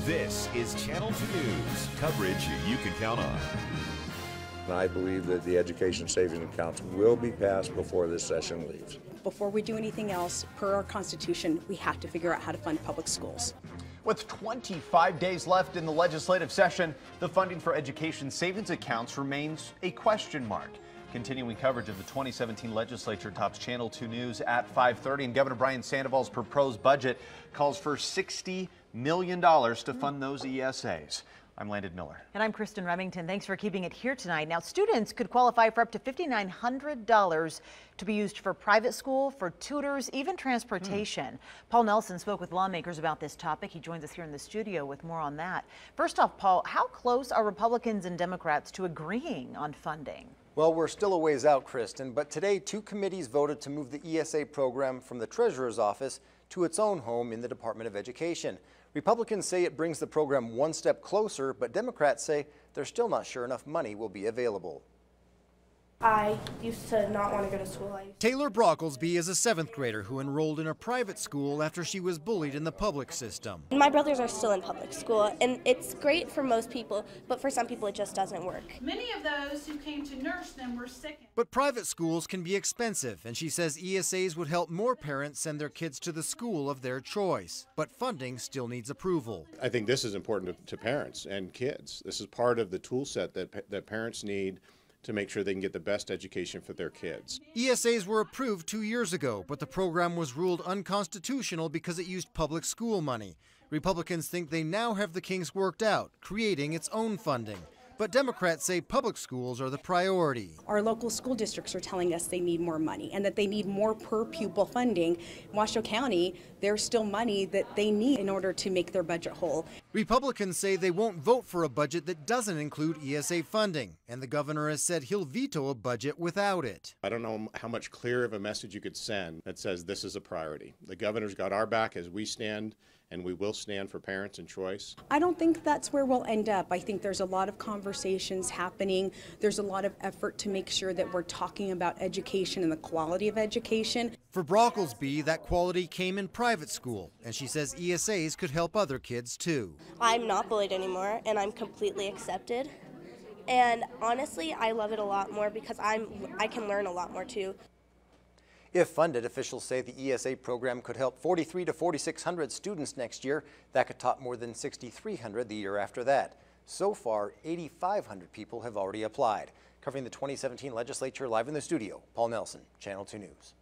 This is Channel 2 News, coverage you can count on. I believe that the education savings accounts will be passed before this session leaves. Before we do anything else, per our Constitution, we have to figure out how to fund public schools. With 25 days left in the legislative session, the funding for education savings accounts remains a question mark. Continuing coverage of the 2017 legislature tops Channel 2 News at 5:30, and Governor Brian Sandoval's proposed budget calls for $60 million to fund those ESAs. I'm Landon Miller. And I'm Kristen Remington. Thanks for keeping it here tonight. Now, students could qualify for up to $5,900 to be used for private school, for tutors, even transportation. Paul Nelson spoke with lawmakers about this topic. He joins us here in the studio with more on that. First off, Paul, how close are Republicans and Democrats to agreeing on funding? Well, we're still a ways out, Kristen, but today 2 committees voted to move the ESA program from the Treasurer's office to its own home in the Department of Education. Republicans say it brings the program one step closer, but Democrats say they're still not sure enough money will be available. I used to not want to go to school. Taylor Brocklesby is a 7th grader who enrolled in a private school after she was bullied in the public system. My brothers are still in public school, and it's great for most people, but for some people it just doesn't work. Many of those who came to nurse them were sick. But private schools can be expensive, and she says ESAs would help more parents send their kids to the school of their choice. But funding still needs approval. I think this is important to parents and kids. This is part of the tool set that parents need to make sure they can get the best education for their kids. ESAs were approved 2 years ago, but the program was ruled unconstitutional because it used public school money. Republicans think they now have the kinks worked out, creating its own funding. But Democrats say public schools are the priority. Our local school districts are telling us they need more money and that they need more per pupil funding. In Washoe County, there's still money that they need in order to make their budget whole. Republicans say they won't vote for a budget that doesn't include ESA funding, and the governor has said he'll veto a budget without it. I don't know how much clearer of a message you could send that says this is a priority. The governor's got our back as we stand, and we will stand for parents and choice. I don't think that's where we'll end up. I think there's a lot of conversations happening. There's a lot of effort to make sure that we're talking about education and the quality of education. For Brocklesby, that quality came in private school, and she says ESAs could help other kids too. I'm not bullied anymore, and I'm completely accepted. And honestly, I love it a lot more because I can learn a lot more too. If funded, officials say the ESA program could help 4,300 to 4,600 students next year. That could top more than 6,300 the year after that. So far, 8,500 people have already applied. Covering the 2017 legislature live in the studio, Paul Nelson, Channel 2 News.